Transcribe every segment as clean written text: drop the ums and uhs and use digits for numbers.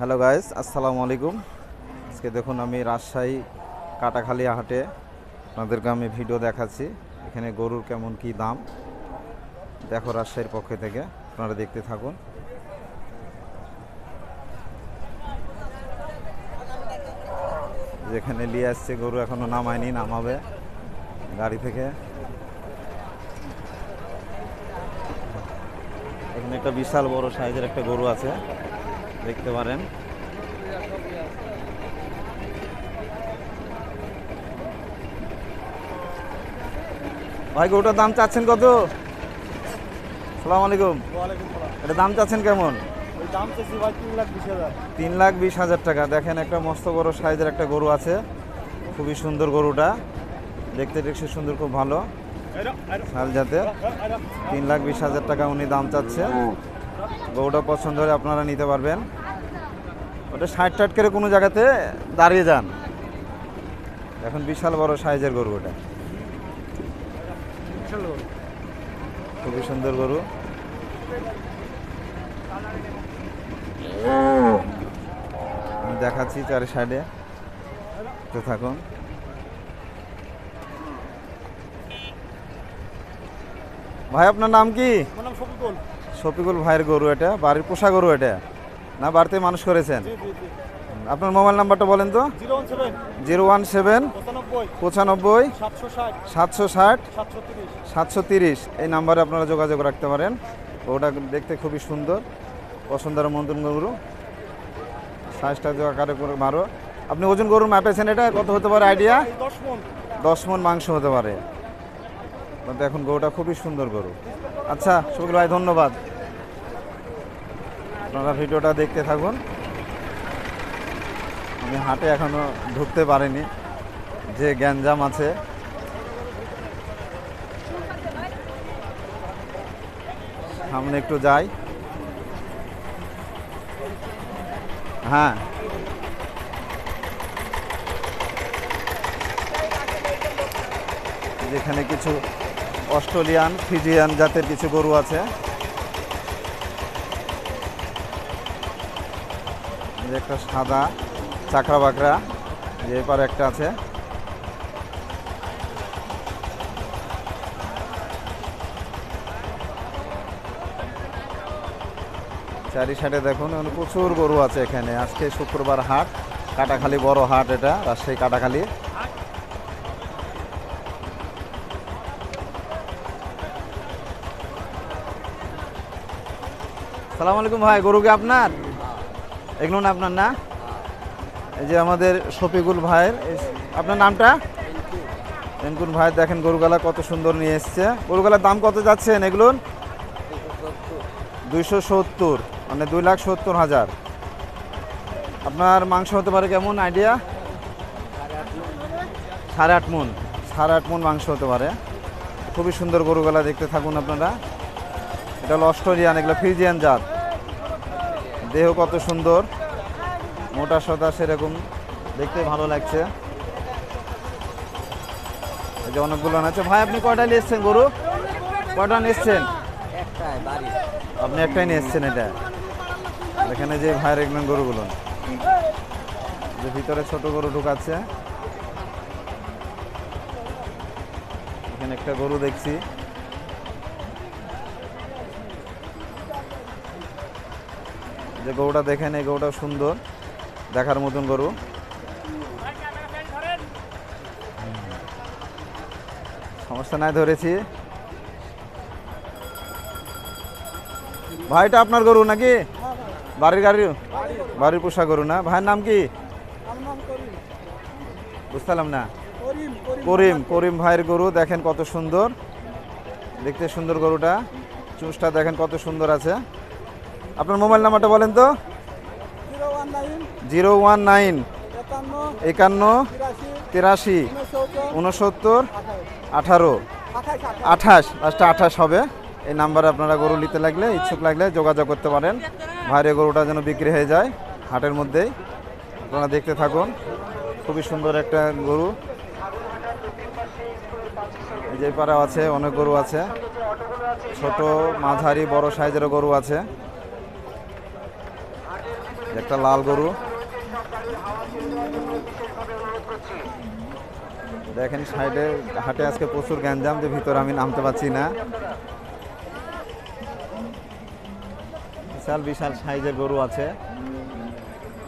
Hello guys, আসসালামু আলাইকুম। আজকে দেখুন আমি রাজশাহী কাটাখালী হাটে আপনাদেরকে আমি ভিডিও দেখাচ্ছি। এখানে গরুর কেমন কি দাম দেখো রাজশাহীর পক্ষ থেকে, আপনারা দেখতে থাকুন। যেখানে নিয়ে আসছে গরু এখনো নামায়নি, নামাবে গাড়ি থেকে। এখানে একটা বিশাল বড় সাইজের একটা গরু আছে, দেখতে পারেন। ভাই গরুটার দাম চাচ্ছেন কত? আসসালামু আলাইকুম। এটা দাম চাচ্ছেন কেমন? 3,20,000 টাকা। দেখেন একটা মস্ত বড় সাইজের একটা গরু আছে, খুবই সুন্দর গরুটা, দেখতে দেখতে সুন্দর, খুব ভালো শাল জাতের। 3,20,000 টাকা উনি দাম চাচ্ছে। গরুটা পছন্দ হলে আপনারা নিতে পারবেন। ওটা 60-60 করে কোনো জায়গাতে দাঁড়িয়ে যান। এখন বিশাল বড় সাইজের গরু, ওটা খুবই সুন্দর গরু। আমি দেখাচ্ছি চারি সাইডে, তো থাকুন। ভাই আপনার নাম কি? শফিকুল ভাইয়ের গরু এটা, বাড়ির পোষা গরু এটা না বাড়িতে মানুষ করেছেন? আপনার মোবাইল নাম্বারটা বলেন তো। 017 95 760 730, এই নাম্বারে আপনারা যোগাযোগ রাখতে পারেন। ওটা দেখতে খুবই সুন্দর, পছন্দের মন্তন গরু, সাইজটা আকারে করে মারো। আপনি ওজন গরুর মাপেছেন, এটা কত হতে পারে আইডিয়া? 10 মণ মাংস হতে পারে। এখন গরুটা খুবই সুন্দর গরু। আচ্ছা শফিকুল ভাই, ধন্যবাদ। আপনারা ভিডিওটা দেখতে থাকুন। আমি হাটে এখনো ঢুকতে পারিনি, যে গ্যাঞ্জাম আছে। সামনে একটু যাই। হ্যাঁ, যেখানে কিছু অস্ট্রেলিয়ান ফিজিয়ান জাতের কিছু গরু আছে। যে একটা সাদা চাকরা বাকরা, যে এপারে একটা আছে। চারি সাইডে দেখুন প্রচুর গরু আছে এখানে। আজকে শুক্রবার হাট, কাটাখালী বড় হাট, এটা রাজশাহী কাটাখালী। সালাম আলাইকুম ভাই, গরু কি আপনার? এগুলো না আপনার না? এই যে আমাদের শফিকুল ভাইয়ের, আপনার নামটা? এনকুন ভাই, দেখেন গরুগুলা কত সুন্দর নিয়ে এসছে। গরুগুলার দাম কত যাচ্ছেন এগুলোর? 270, মানে 2,70,000। আপনার মাংস হতে পারে কেমন আইডিয়া? 8.5 মণ, 8.5 মণ মাংস হতে পারে। খুবই সুন্দর গরুগুলা, দেখতে থাকুন আপনারা। এটা হলো অস্ট্রেলিয়ান, এগুলো ফ্রিজিয়ান জাত। দেহ কত সুন্দর, মোটা সোটা সেরকম, দেখতে ভালো লাগছে। এই যে অনেকগুলো আছে। ভাই আপনি কয়টা নিয়ে এসছেন গরু? কয়টা নিয়ে এসছেন? আপনি একটাই নিয়ে এসছেন। এটা এখানে যে ভাইয়ের এগুলো গরুগুলো, যে ভিতরে ছোট গরু ঢুকাচ্ছে। এখানে একটা গরু দেখছি। যে গরুটা দেখেন, এই গরুটা সুন্দর, দেখার মতন গরু। সমস্যা নাই, ধরেছি। ভাইটা আপনার গরু নাকি? বাড়ির পোষা গরু না? ভাইয়ের নাম কি? বুঝতাম না। করিম ভাইয়ের গরু, দেখেন কত সুন্দর, দেখতে সুন্দর গরুটা। চুঁচটা দেখেন কত সুন্দর আছে। আপনার মোবাইল নাম্বারটা বলেন তো। 019 51 83 69 18 28, লাস্টে 28 হবে। এই নাম্বারে আপনারা গরু নিতে লাগলে, ইচ্ছুক লাগলে যোগাযোগ করতে পারেন। ভাইয়ের গরুটা যেন বিক্রি হয়ে যায় হাটের মধ্যেই। আপনারা দেখতে থাকুন, খুবই সুন্দর একটা গরু। এই যে পাড়া আছে, অনেক গরু আছে, ছোট মাঝারি বড় সাইজেরও গরু আছে। একটা লাল গরু দেখেন সাইডে হাটে আজকে প্রচুর গ্যাঞ্জাম, যে ভিতরে আমি নামতে পারছি না। বিশাল বিশাল সাইজের গরু আছে,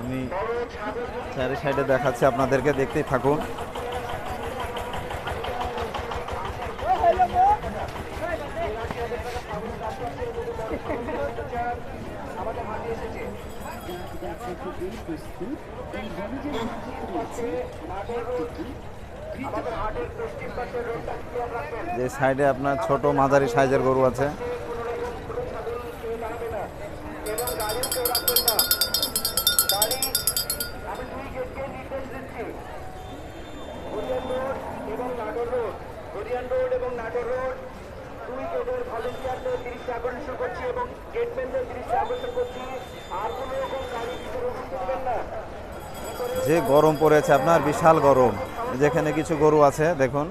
আমি চারি সাইডে দেখাচ্ছি আপনাদেরকে, দেখতেই থাকুন। যে সাইডে আপনার ছোট মাঝারি সাইজের গরু আছে। যে গরম পড়েছে আপনার, বিশাল গরম। যেখানে কিছু গরু আছে দেখুন,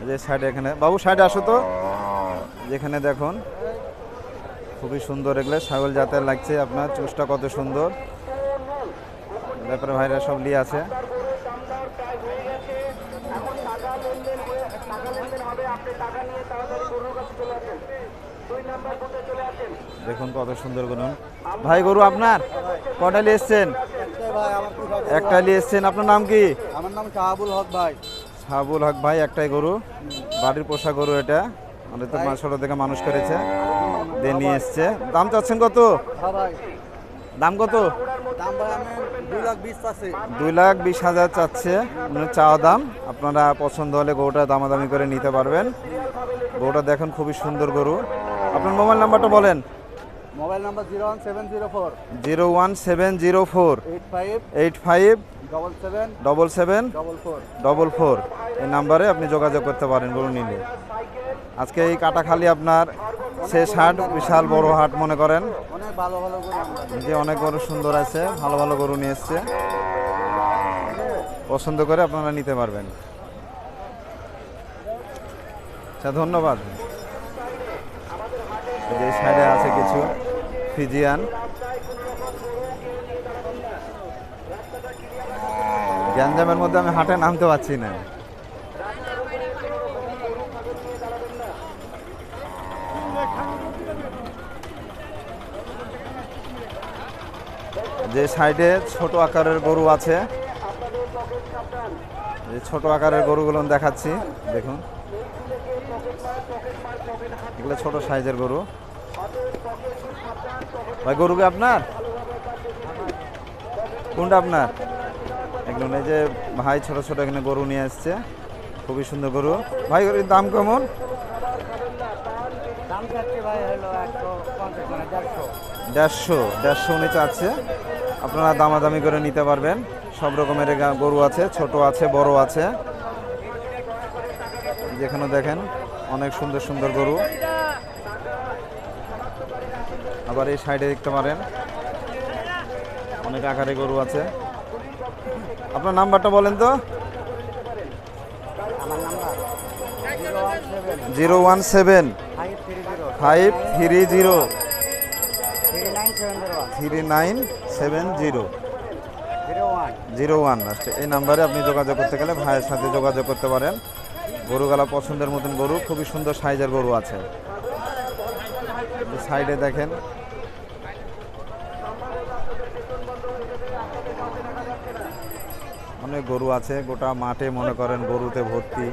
যে সাইডে, এখানে বাবু সাইডে আসো তো, যেখানে দেখুন খুবই সুন্দর, এগুলো ছাগল জাতের লাগছে আপনার। চুষটা কত সুন্দর, ব্যাপারে ভাইরা সব নিয়ে আছে। দেখুন কত সুন্দর গরু। ভাই গরু আপনার কটা নিয়ে এসছেন? একটা নিয়ে এসছেন। আপনার নাম কি? আমার নাম শাহাবুল হক ভাই। শাহাবুল হক ভাই, একটাই গরু, বাড়ির পোষা গরু এটা, আমাদের তো ছোট থেকে মানুষ করেছে, দিয়ে নিয়ে এসছে। দাম চাচ্ছেন কত? দাম কত? দাম ভাই আমি 2,20,000 চাচ্ছি। 2,20,000 চাচ্ছে চাওয়া দাম। আপনারা পছন্দ হলে গরুটা দামাদামি করে নিতে পারবেন। গরুটা দেখুন খুবই সুন্দর গরু। আপনার মোবাইল নাম্বারটা বলেন। মোবাইল নাম্বার 01704 01704 85 77 77 44 এই নাম্বারে আপনি যোগাযোগ করতে পারেন গরু নিলে। আজকে এই কাটাখালী আপনার শেষ হাট, বিশাল বড় হাট মনে করেন, অনেক ভালো ভালো গরু আমরা যে অনেক গরু সুন্দর আছে, ভালো ভালো গরু নিয়ে এসছে, পছন্দ করে আপনারা নিতে পারবেন। আচ্ছা, ধন্যবাদ। যে সাইডে আছে কিছু ফিজিয়ান, গ্যাঞ্জামের মধ্যে আমি হাটে নামতে পারছি না। যে সাইডে ছোট আকারের গরু আছে, যে ছোট আকারের গরুগুলো দেখাচ্ছি দেখুন, এগুলো ছোট সাইজের গরু। ভাই গরু কি আপনার? কোনটা আপনার? এগুলো এই যে ভাই ছোট ছোট এখানে গরু নিয়ে আসছে, খুবই সুন্দর গরু। ভাই গরুর দাম কেমন? দাম চাচ্ছি ভাই হলো 150 নিচে আছে, আপনারা দামাদামি করে নিতে পারবেন। সব রকমের গরু আছে, ছোট আছে, বড় আছে। যেখানে দেখেন অনেক সুন্দর সুন্দর গরু। আবার এই সাইডে দেখতে পারেন অনেক আকারে গরু আছে। আপনার নাম্বারটা বলেন তো। আমার নাম্বার 017 530 3970 01 আসছে। এই নাম্বারে আপনি যোগাযোগ করতে গেলে ভাইয়ের সাথে যোগাযোগ করতে পারেন। গরুগুলা পছন্দের মতন গরু, খুবই সুন্দর সাইজের গরু আছে। সাইডে দেখেন অনেক গরু আছে, গোটা মাঠে মনে করেন গরুতে ভর্তি।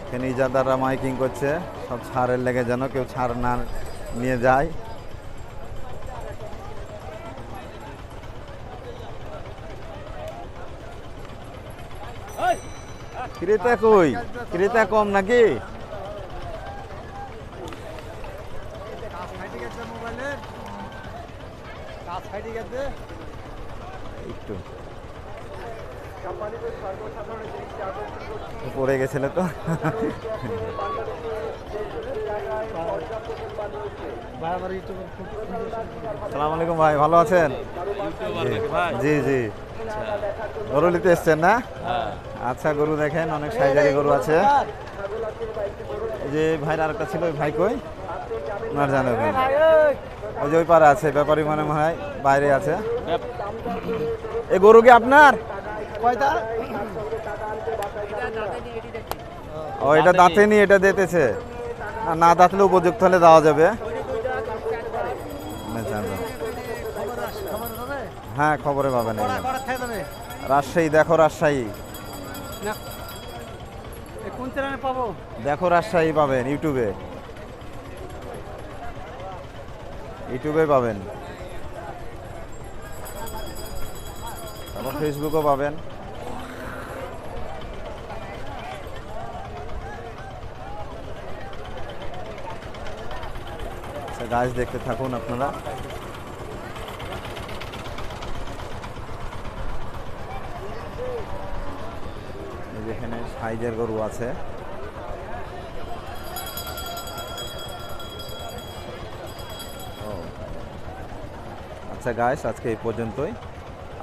এখানে ইজাদাররা মাইকিং করছে সব ছাড়ের লেগে, যেন কেউ ছাড় না নিয়ে যায়। ক্রেতা কই? ক্রেতা কম নাকি? একটু পড়ে গেছিল তো। সালাম আলাইকুম ভাই, ভালো আছেন? জি জি। আচ্ছা গরু নিতে এসছেন না? হ্যাঁ আচ্ছা, গরু দেখেন, অনেক সাইজারি গরু আছে। এই যে ভাইরা আরেকটা ছিল, ওই ভাই কই? ওনার জানে ভাই, ওই যে ওই পারে আছে, ব্যাপারী মনে হয় বাইরে আছে। এই গরু কি আপনার? কয়টা? ও, এটা দাঁতে নি, এটা দিতেছে না, দাঁতলে উপযুক্ত হলে দেওয়া যাবে। আচ্ছা, আচ্ছা। হ্যাঁ, খবরে পাবেন। এই যে। রাজশাহী, দেখো রাজশাহী, কোন চ্যানেলে পাবো? দেখো রাজশাহী পাবেন ইউটিউবে, ইউটিউবে পাবেন, তারপর ফেসবুকও পাবেন। আচ্ছা গাছ দেখতে থাকুন আপনারা। এই যেখানে সাইজের গরু আছে। আচ্ছা গাইস, আজকে এই পর্যন্তই।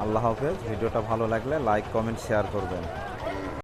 আল্লাহ হাফেজ। ভিডিওটা ভালো লাগলে লাইক, কমেন্ট, শেয়ার করবেন।